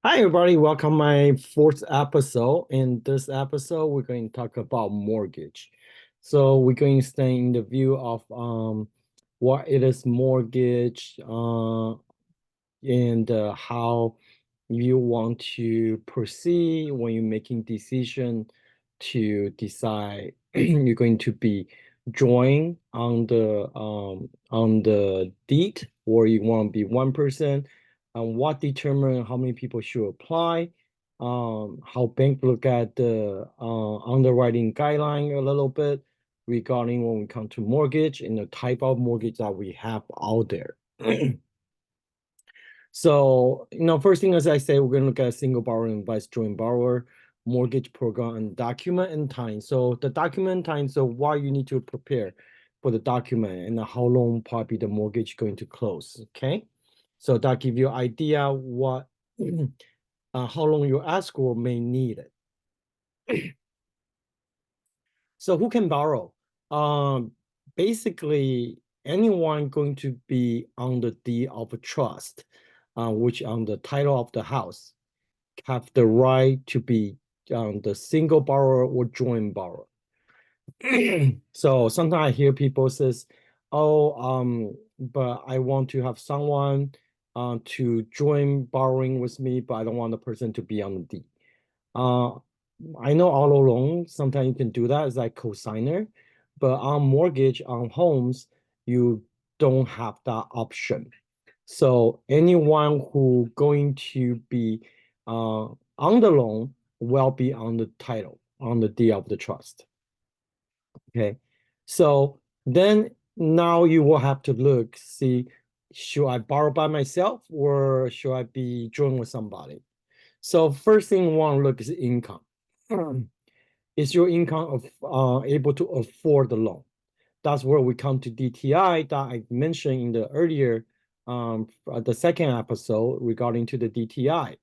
Hi, everybody. Welcome my fourth episode. In this episode, we're going to talk about mortgage. So we're going to stay in the view of what it is mortgage and how you want to proceed when you're making decision to decide you're going to be join on the deed or you want to be one person and what determine how many people should apply, how bank look at the underwriting guideline a little bit regarding when we come to mortgage and the type of mortgage that we have out there. So, first thing as I say, we're going to look at a single borrower and vice joint borrower, mortgage program, and document and time. So the document time, so why you need to prepare for the document and how long probably the mortgage going to close, okay? So that give you idea what, how long your escrow may need it. So who can borrow? Basically, anyone going to be on the deed of trust, which on the title of the house, have the right to be the single borrower or joint borrower. So sometimes I hear people says, "Oh, but I want to have someone to join borrowing with me, but I don't want the person to be on the deed." Uh, I know all along, sometimes you can do that as like co-signer, but on mortgage, on homes, you don't have that option. So anyone who going to be on the loan will be on the title, on the deed of the trust. Okay. So then now you will have to look, see, should I borrow by myself or should I be joined with somebody? So first thing you want to look is income. Is your income able to afford the loan? That's where we come to DTI that I mentioned in the earlier, the second episode regarding to the DTI.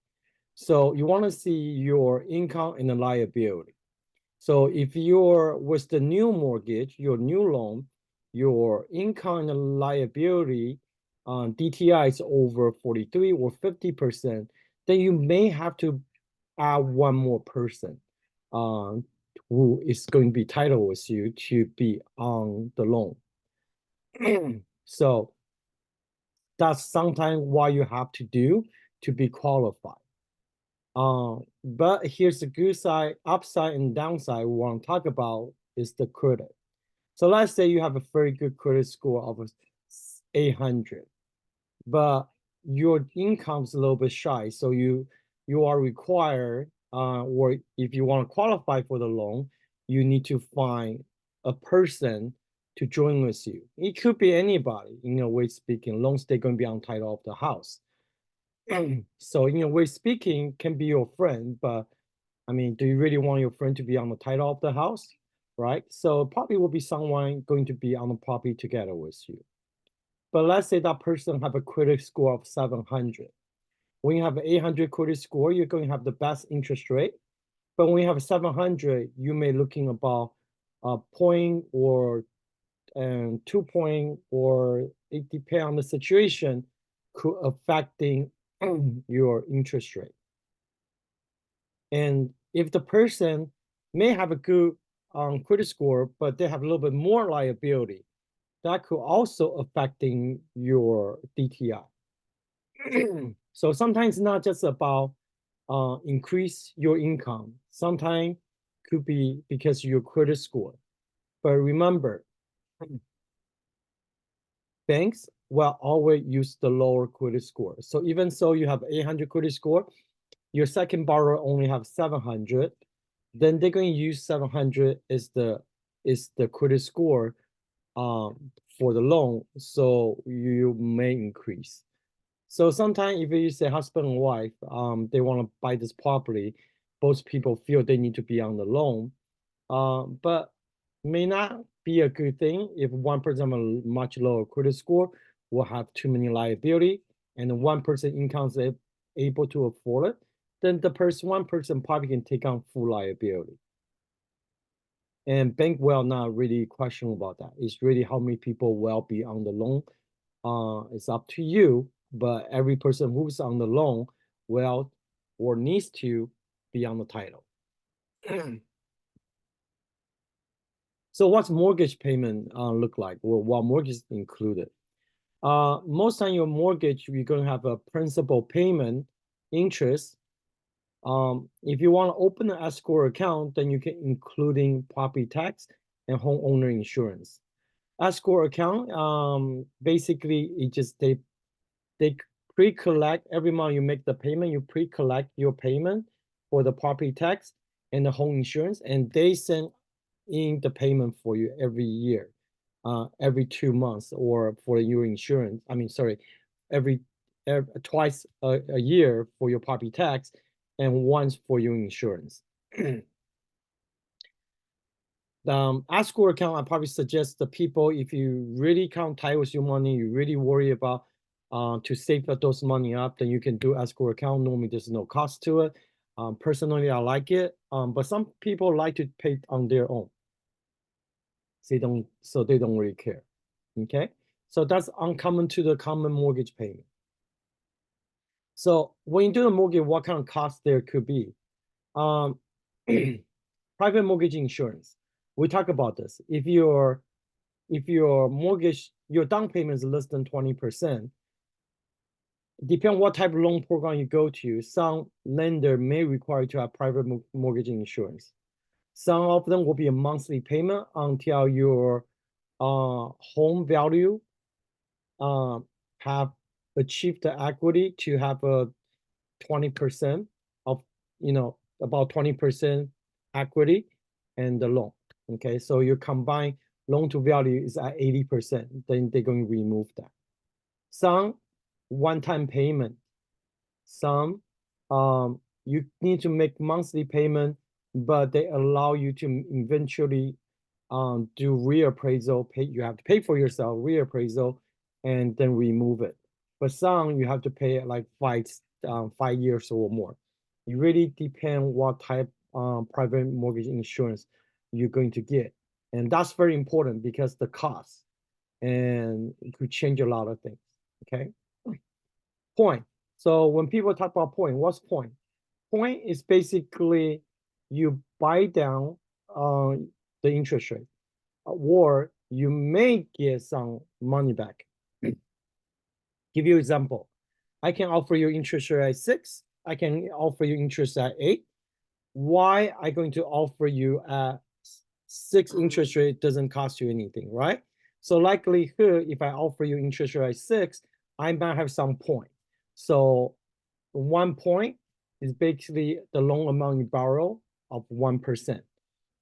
So you want to see your income and the liability. So if you're with the new mortgage, your new loan, your income and liability on DTI is over 43 or 50%, then you may have to add one more person um, who is going to be titled with you to be on the loan. So that's sometimes what you have to do to be qualified. But here's the good side, upside and downside we want to talk about is the credit. So let's say you have a very good credit score of 800, but your income's a little bit shy. So you are required, or if you want to qualify for the loan, you need to find a person to join with you. It could be anybody, in a way speaking, long as they're going to be on title of the house. So in a way speaking, can be your friend, but I mean, do you really want your friend to be on the title of the house? Right? So probably will be someone going to be on the property together with you. But let's say that person have a credit score of 700. When you have an 800 credit score, you're going to have the best interest rate. But when you have a 700, you may looking about a point or 2 point, or it depends on the situation, could affecting your interest rate. And if the person may have a good credit score, but they have a little bit more liability, that could also affecting your DTI. So sometimes it's not just about increase your income. Sometimes could be because your credit score. But remember, banks will always use the lower credit score. So even so you have 800 credit score, your second borrower only have 700, then they're going to use 700 as the credit score for the loan. So you may increase. So sometimes if you say husband and wife, they want to buy this property, both people feel they need to be on the loan, but may not be a good thing if one person have a much lower credit score will have too many liability, and one person income is able to afford it, then the one person probably can take on full liability. And bank will not really question about that. It's really how many people will be on the loan. It's up to you, but every person who's on the loan will or needs to be on the title. So what's mortgage payment look like, or what mortgage is included? Most time your mortgage, you're going to have a principal payment, interest. If you want to open an escrow account, then you can including property tax and homeowner insurance. Escrow account, basically it just they pre-collect every month you make the payment, you pre-collect your payment for the property tax and the home insurance, and they send in the payment for you every year, every 2 months, or for your insurance. I mean, sorry, every twice a year for your property tax and once for your insurance. Escrow account, I probably suggest the people, if you really can't tie with your money, you really worry about to save those money up, then you can do escrow account. Normally there's no cost to it. Personally, I like it, but some people like to pay on their own. So they don't really care. Okay, so that's uncommon to the common mortgage payment. So when you do the mortgage, what kind of cost there could be? Private mortgage insurance. We talk about this. If your mortgage, your down payment is less than 20%, depending on what type of loan program you go to, some lender may require you to have private mortgage insurance. Some of them will be a monthly payment until your home value have achieved the equity to have a 20% of, about 20% equity and the loan. Okay, so your combined loan to value is at 80%, then they're going to remove that. Some one-time payment, some you need to make monthly payment, but they allow you to eventually do reappraisal. You have to pay for yourself reappraisal and then remove it. But some you have to pay like 5 years or more. It really depends what type private mortgage insurance you're going to get, and that's very important because the cost, and it could change a lot of things. Okay, point. So when people talk about point, what's point? Point is basically you buy down the interest rate, or you may get some money back. Give you example. I can offer you interest rate at 6. I can offer you interest at 8. Why I going to offer you at 6 interest rate doesn't cost you anything, right? So likelihood, if I offer you interest rate at 6, I might have some point. So 1 point is basically the loan amount you borrow of 1%.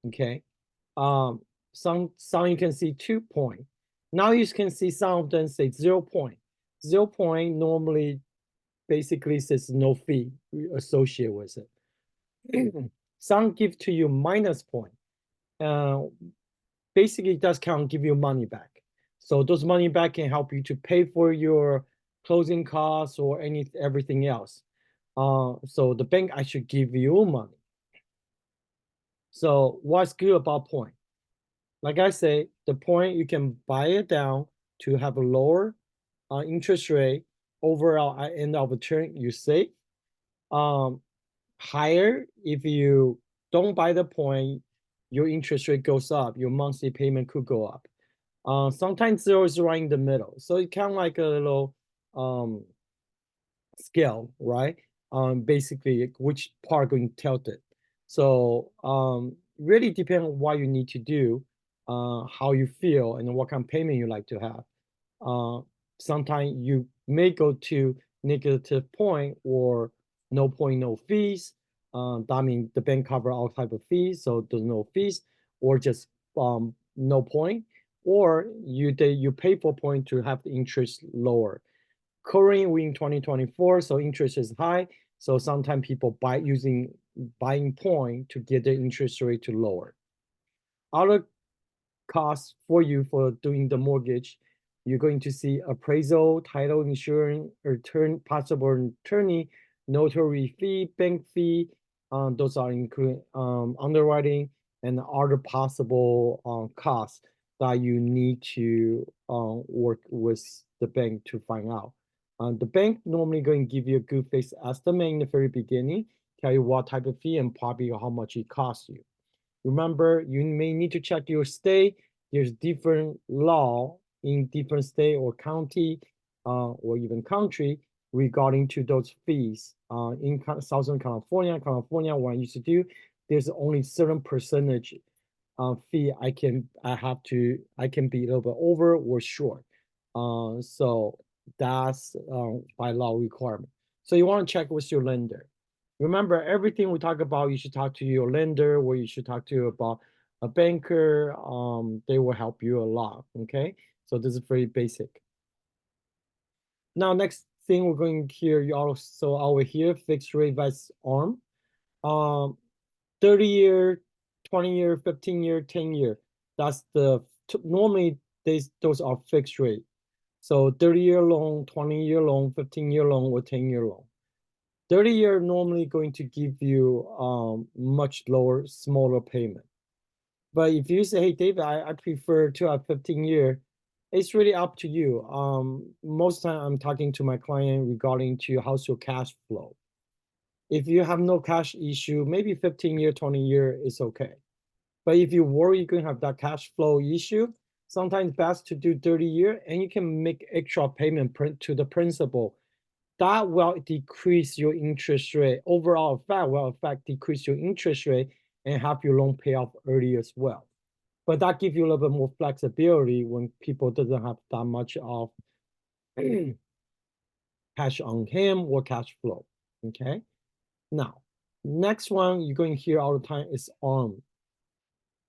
Okay. Some you can see 2 point. Now you can see some of them say 0 point. 0 point normally basically says no fee associated with it. Some give to you minus point. Basically it does count, give you money back. So those money back can help you to pay for your closing costs or everything else. So the bank actually give you money. So what's good about point? Like I say, the point you can buy it down to have a lower interest rate overall at end of the term you save. Higher if you don't buy the point, your interest rate goes up, your monthly payment could go up. Sometimes 0 is right in the middle, so it's kind of like a little scale, right? Basically which part going tilted. So really depend on what you need to do, how you feel, and what kind of payment you like to have. Sometimes you may go to negative point or no point, no fees. That means the bank cover all type of fees, so there's no fees, or just no point, or you pay for point to have the interest lower. Currently we're in 2024, so interest is high. So sometimes people buying point to get the interest rate to lower. Other costs for you for doing the mortgage, you're going to see appraisal, title insurance, possible attorney, notary fee, bank fee. Those are including underwriting and other possible costs that you need to work with the bank to find out. The bank normally going to give you a good face estimate in the very beginning, tell you what type of fee and probably how much it costs you. Remember, you may need to check your state. There's different law in different state or county or even country regarding to those fees. In Southern California, what I used to do, there's only certain percentage fee I can be a little bit over or short. So that's by law requirement. So you want to check with your lender. Remember, everything we talk about, you should talk to your lender, or you should talk to about a banker. They will help you a lot. Okay, so this is very basic. Now, next thing we're going to hear, you also over here, fixed rate versus ARM. 30-year, 20-year, 15-year, 10-year. That's normally those are fixed rate. So 30-year loan, 20-year loan, 15-year loan, or 10-year loan. 30-year normally going to give you much lower, smaller payment. But if you say, hey, David, I prefer to have 15-year, it's really up to you. Most time I'm talking to my client regarding to how's your cash flow. If you have no cash issue, maybe 15-year, 20-year is okay. But if you worry you're going to have that cash flow issue, sometimes best to do 30-year, and you can make extra payment to the principal. That will decrease your interest rate. Overall effect will decrease your interest rate and help your loan pay off early as well. But that gives you a little bit more flexibility when people doesn't have that much of cash on hand or cash flow. Okay. Now, next one you're going to hear all the time is ARM.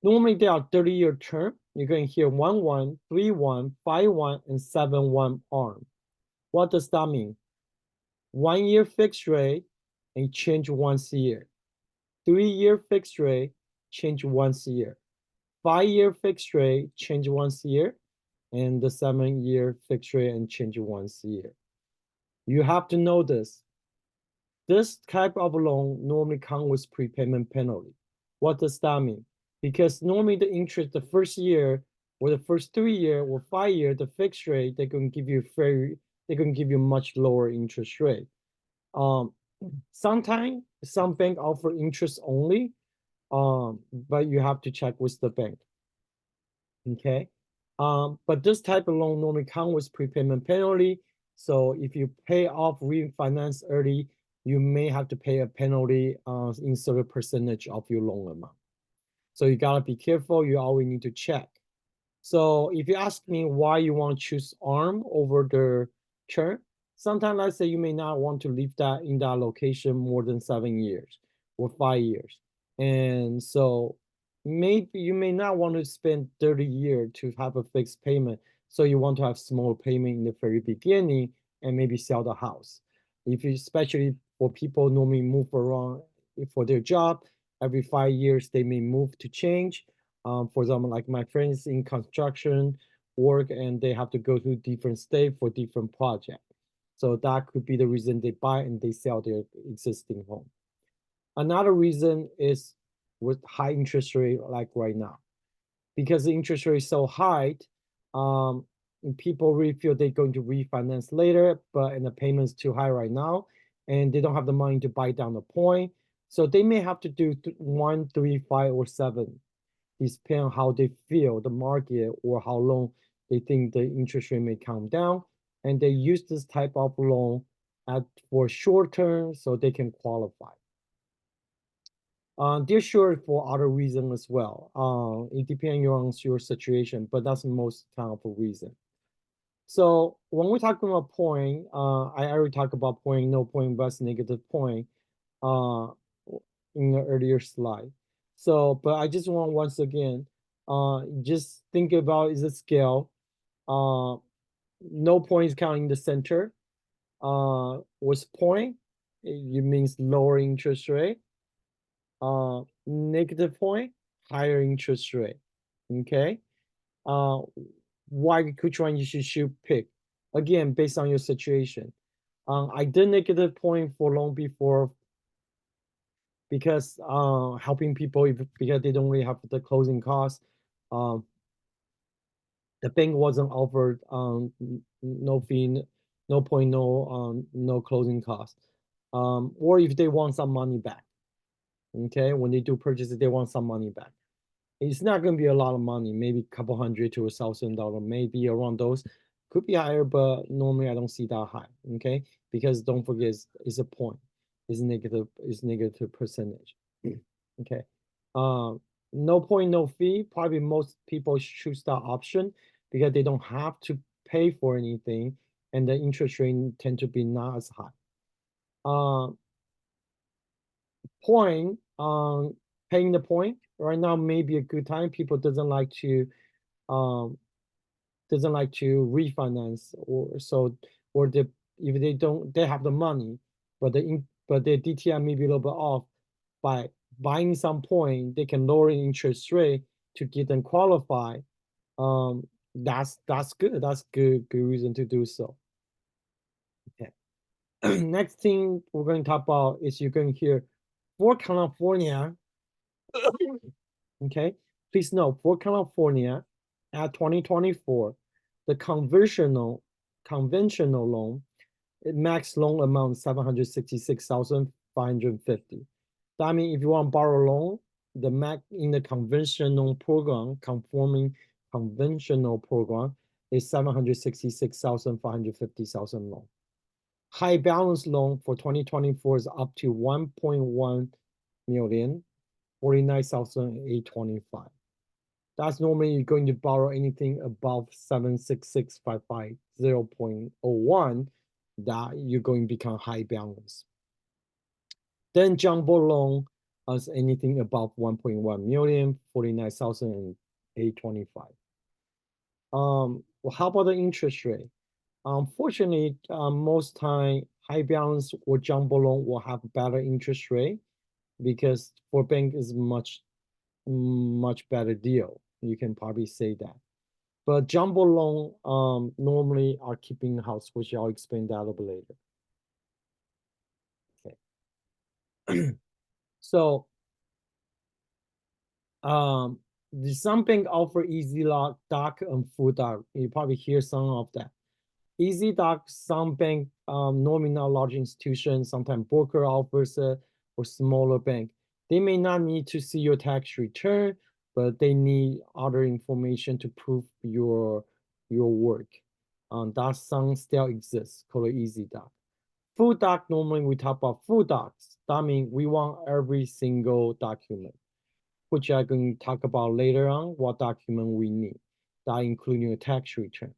Normally they are 30-year term. You're going to hear 1-1, 3-1, 5-1, and 7-1 ARM. What does that mean? 1 year fixed rate and change once a year. 3-year fixed rate, change once a year. 5-year fixed rate, change once a year. And the 7-year fixed rate and change once a year. You have to know this. This type of loan normally comes with prepayment penalty. What does that mean? Because normally the interest the first year or the first 3 year or 5 year, the fixed rate, they're going to give you much lower interest rate. Sometimes some bank offer interest only, but you have to check with the bank. Okay. But this type of loan normally comes with prepayment penalty. So if you pay off refinance early, you may have to pay a penalty in certain percentage of your loan amount. So you gotta be careful. You always need to check. So if you ask me why you want to choose ARM over the term, sometimes let's say you may not want to leave that in that location more than 7 years or 5 years. And so maybe you may not want to spend 30 years to have a fixed payment. So you want to have small payment in the very beginning and maybe sell the house. If you, especially for people normally move around for their job, every 5 years they may move to change. For example, like my friends in construction work and they have to go to different state for different projects. So that could be the reason they buy and they sell their existing home. Another reason is with high interest rate like right now. Because the interest rate is so high, people really feel they're going to refinance later, but and the payment's too high right now, and they don't have the money to buy down the point. So they may have to do 1, 3, 5, or 7. Depending on how they feel the market or how long they think the interest rate may come down. And they use this type of loan for short term so they can qualify. They're short for other reasons as well. It depends on your situation, but that's the most kind of a reason. So when we're talking about point, I already talked about point, no point, but negative point in the earlier slide. So, but I just want once again, just think about is a scale. No point is counting the center. With point, it means lower interest rate. Negative point, higher interest rate. Okay. Which one you should pick? Again, based on your situation. I did negative point for long before because helping people because they don't really have the closing costs. The bank wasn't offered no fee no point, no closing cost. Or if they want some money back, okay, when they do purchases, they want some money back. It's not going to be a lot of money, maybe a couple hundred to $1,000, maybe around those. Could be higher, but normally I don't see that high, okay? Because don't forget, it's a point. It's negative percentage, okay? No point, no fee. Probably most people choose that option because they don't have to pay for anything, and the interest rate tend to be not as high. Point paying the point right now may be a good time. People doesn't like to refinance, or so, or if they don't, they have the money, but their DTI may be a little bit off. By buying some point, they can lower interest rate to get them qualified. That's good. That's good reason to do so. Okay. Next thing we're going to talk about is you're going to hear for California. Okay, please note for California at 2024, the conventional loan, max loan amount 766,550. That means if you want to borrow a loan, the max in the conventional program, conforming conventional program, is 766,550 loan. High balance loan for 2024 is up to 1.1 million, 49,825. That's normally you're going to borrow anything above 76655 0.01, that you're going to become high balance. Then jumbo loan is anything above 1.1 million, 49,825. Well, how about the interest rate? Unfortunately, most time high balance or jumbo loan will have better interest rate because for bank is much better deal. You can probably say that. But jumbo loan normally are keeping the house, which I'll explain that a little bit later. Okay. So some bank offer easy lock, doc, and full doc. You probably hear some of that. Easy doc, some bank, normally not large institutions, sometimes broker offers it, or smaller bank. They may not need to see your tax return, but they need other information to prove your work. That some still exists called Easy Doc. Full doc, normally we talk about full docs. That means we want every single document, which I'm going to talk about later on what document we need. That including your tax return.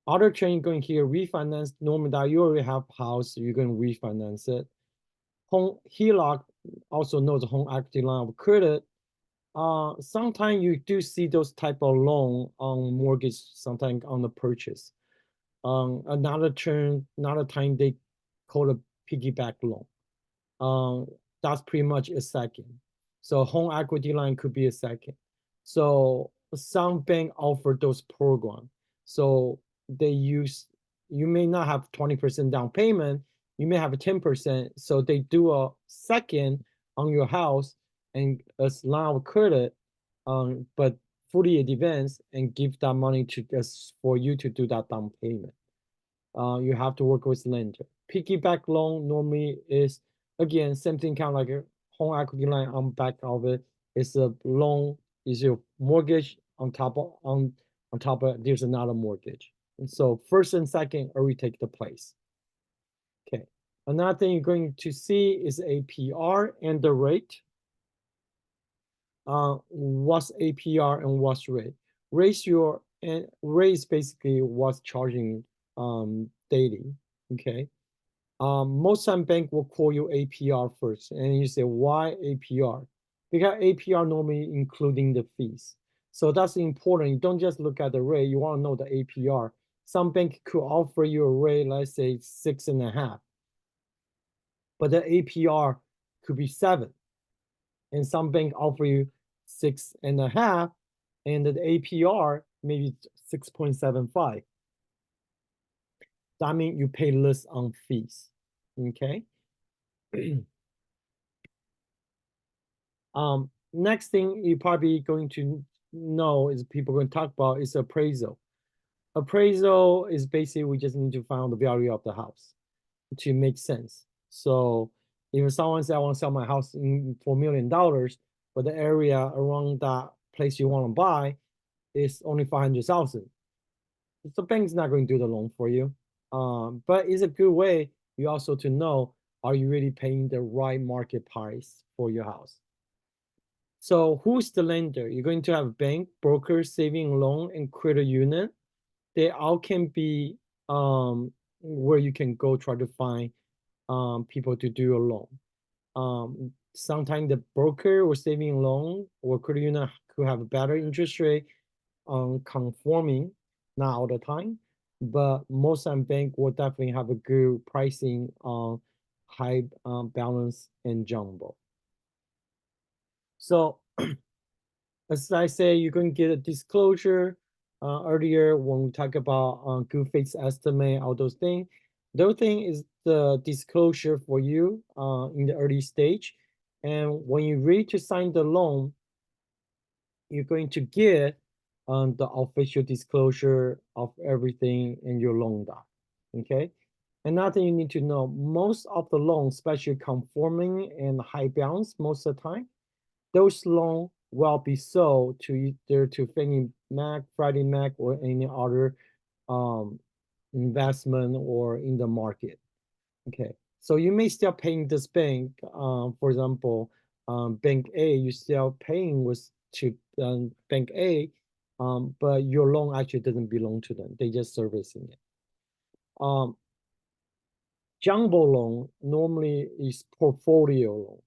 Other chain going here, refinance, normally that you already have house, you're going to refinance it. Home HELOC, also knows the home equity line of credit. Sometimes you do see those type of loan on mortgage, sometimes on the purchase. Another time they call it piggyback loan. That's pretty much a second. So home equity line could be a second. So some bank offer those programs. So you may not have 20% down payment, you may have a 10%. So they do a second on your house and as line of credit, but fully advance and give that money to us for you to do that down payment. You have to work with lender. Piggyback loan normally is, again, same thing, kind of like a home equity line on back of it. It's a loan, is your mortgage on top of there's another mortgage. And so first and second already take the place. Okay. Another thing you're going to see is APR and the rate. What's APR and what's rate? Rate is basically what's charging daily. Okay. Most time bank will call you APR first, and you say why APR? Because APR normally including the fees. So that's important. You don't just look at the rate. You want to know the APR. Some bank could offer you a rate, let's say 6.5, but the APR could be 7. And some bank offer you 6.5, and the APR maybe 6.75. That means you pay less on fees. Okay. Next thing you're probably going to know is people going to talk about is appraisal. Appraisal is basically we just need to find the value of the house to make sense. So if someone says I want to sell my house for $1 million, but the area around that place you want to buy is only 500,000, the bank's not going to do the loan for you. But it's a good way you also to know, are you really paying the right market price for your house? So who's the lender? You're going to have bank, broker, saving loan, and credit union. They all can be where you can go try to find people to do a loan. Sometimes the broker or saving loan or credit union could have a better interest rate on conforming, not all the time, but most of bank will definitely have a good pricing on high balance and jumbo. So as I say, you're going to get a disclosure earlier when we talk about good faith estimate, all those things. The other thing is the disclosure for you in the early stage. And when you're ready to sign the loan, you're going to get the official disclosure of everything in your loan doc. Okay. Another thing you need to know, most of the loans, especially conforming and high balance, most of the time, those loans will be sold to either to Fannie Mac, Freddie Mac, or any other investment or in the market. Okay, so you may still paying this bank. For example, Bank A, you still paying with to Bank A, but your loan actually doesn't belong to them. They just servicing it. Jumbo loan normally is portfolio loan.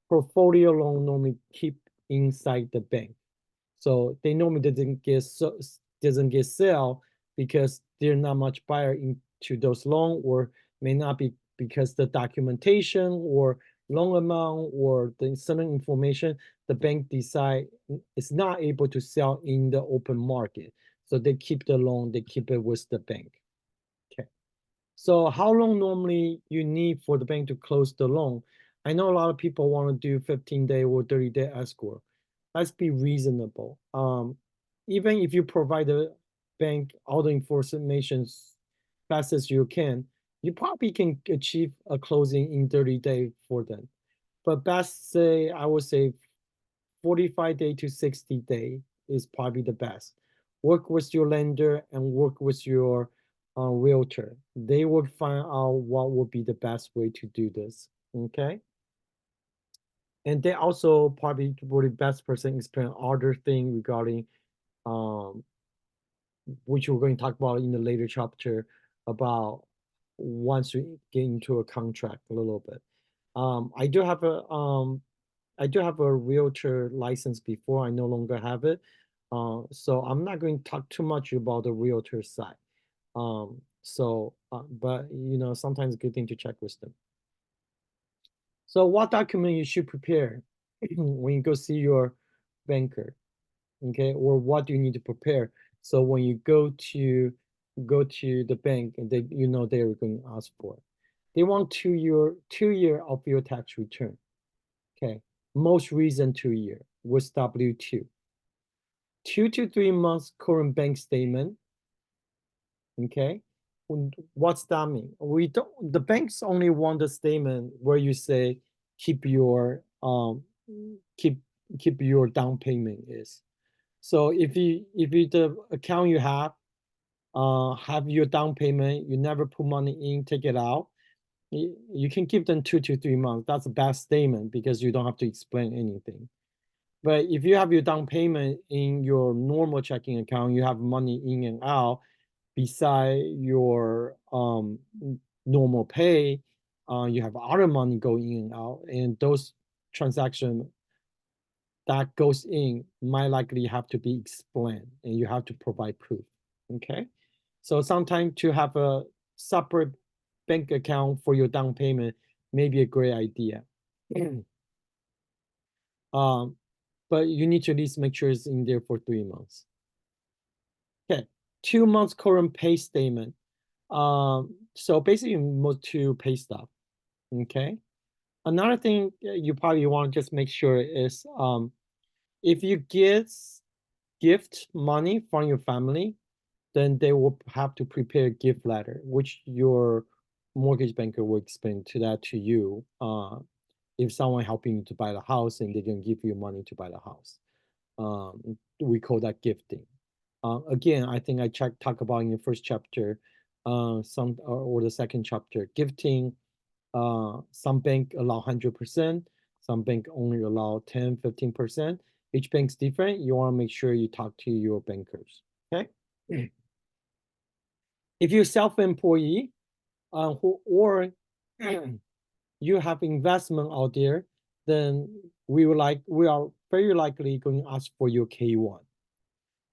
Portfolio loan normally keep inside the bank, so they normally doesn't get sell because there's not much buyer into those loan, or may not be because the documentation or loan amount or the certain information the bank decide is not able to sell in the open market. So they keep the loan, they keep it with the bank. Okay. So how long normally you need for the bank to close the loan? I know a lot of people want to do 15-day or 30-day escrow. Let's be reasonable. Even if you provide the bank all the information fast as you can, you probably can achieve a closing in 30 days for them. But best say, I would say 45 day to 60 day is probably the best. Work with your lender and work with your realtor. They would find out what would be the best way to do this. Okay. And they also probably would the best person explain other thing regarding um, which we're going to talk about in the later chapter about once you get into a contract a little bit. I do have a realtor license before. I no longer have it. So I'm not going to talk too much about the realtor side. But sometimes it's a good thing to check with them. So what document you should prepare when you go see your banker, okay? Or what do you need to prepare? So when you go to the bank, and they're going to ask for. They want 2 year of your tax return. Okay, most recent 2 year with W2. 2 to 3 months current bank statement. Okay, what's that mean? We don't. The banks only want the statement where you say keep your keep your down payment is. So if the account you have your down payment, you never put money in, take it out, you can keep them 2 to 3 months. That's a bad statement because you don't have to explain anything. But if you have your down payment in your normal checking account, you have money in and out beside your normal pay, you have other money going in and out, and those transactions that goes in might likely have to be explained, and you have to provide proof. Okay, so sometimes to have a separate bank account for your down payment may be a great idea. But you need to at least make sure it's in there for 3 months. Okay, 2 months current pay statement. So basically most to pay stuff. Okay. Another thing you probably want to just make sure is if you get gift money from your family, then they will have to prepare a gift letter, which your mortgage banker will explain to you. If someone helping you to buy the house and they're gonna give you money to buy the house, we call that gifting. Again, I think I talk about in the first chapter, or the second chapter, gifting. Some bank allow 100%, some bank only allow 10, 15%. Each bank's different. You want to make sure you talk to your bankers. Okay. If you're self-employee, or you have investment out there, then we are very likely going to ask for your K1.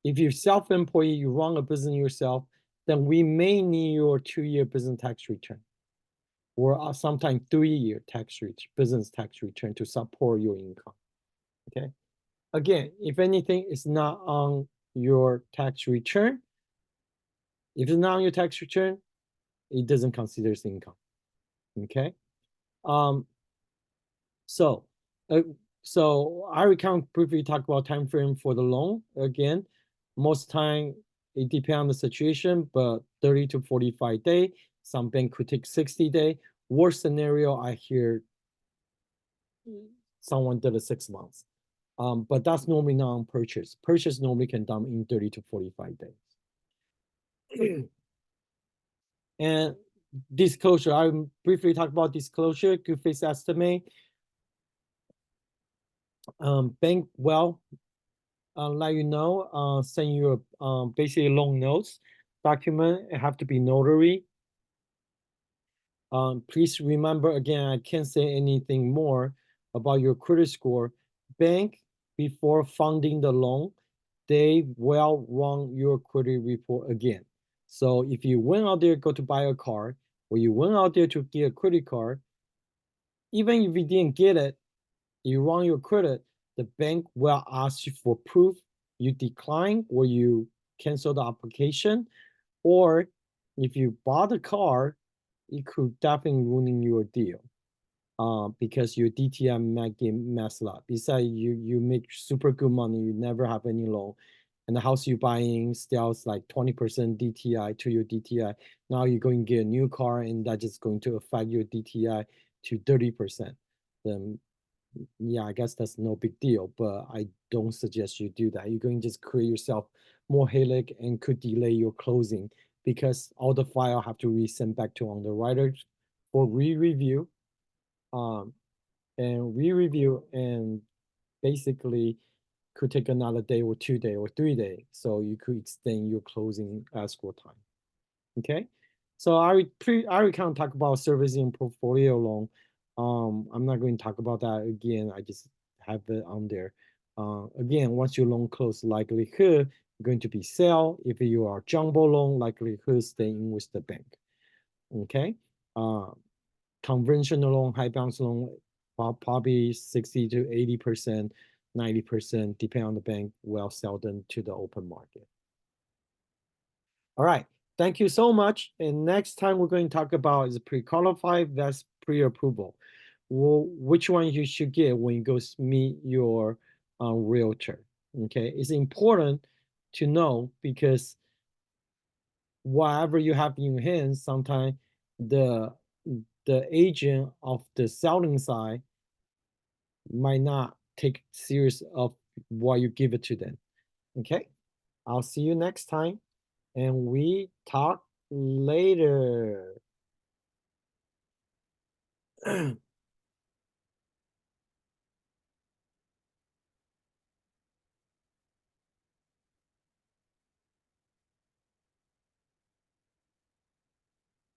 If you're self-employed, you run a business yourself, then we may need your 2-year business tax return, or sometimes 3-year business tax return to support your income. Okay. Again, if anything is not on your tax return, if it's not on your tax return, it doesn't consider as income. Okay. So I will kind of briefly talk about time frame for the loan. Again, most time it depends on the situation, but 30 to 45 days. Some bank could take 60 days. Worst scenario, I hear someone did it 6 months. But that's normally not on purchase. Purchase normally can done in 30 to 45 days. And disclosure, I briefly talk about disclosure, good faith estimate. Bank will let you know, send you basically loan notes document. It have to be notary. Please remember, again, I can't say anything more about your credit score. Bank, before funding the loan, they will run your credit report again. So if you went out there, go to buy a car, or you went out there to get a credit card, even if you didn't get it, you run your credit, the bank will ask you for proof you decline or you cancel the application. Or if you bought a car, it could definitely ruin your deal, because your DTI might get messed up. Besides, you make super good money, you never have any loan, and the house you're buying still is like 20% DTI to your DTI. Now you're going to get a new car, and that's just going to affect your DTI to 30%. Then, yeah, I guess that's no big deal, but I don't suggest you do that. You're going to just create yourself more headache and could delay your closing, because all the file have to resend back to underwriters for re-review, and re-review, and basically could take another day or 2 days or 3 days. So you could extend your closing escrow time. Okay. So I would kind of talk about servicing portfolio loan. I'm not going to talk about that again. I just have it on there. Again, once your loan close, likelihood going to be sell. If you are jumbo loan, likelihood staying with the bank. Okay. Conventional loan, high balance loan, probably 60 to 80%, 90%, depending on the bank, will sell them to the open market. All right. Thank you so much. And next time we're going to talk about is pre-qualified versus pre-approval. Well, which one you should get when you go meet your realtor. Okay, it's important to know, because whatever you have in your hands, sometimes the agent of the selling side might not take serious of what you give it to them. Okay, I'll see you next time, and we talk later.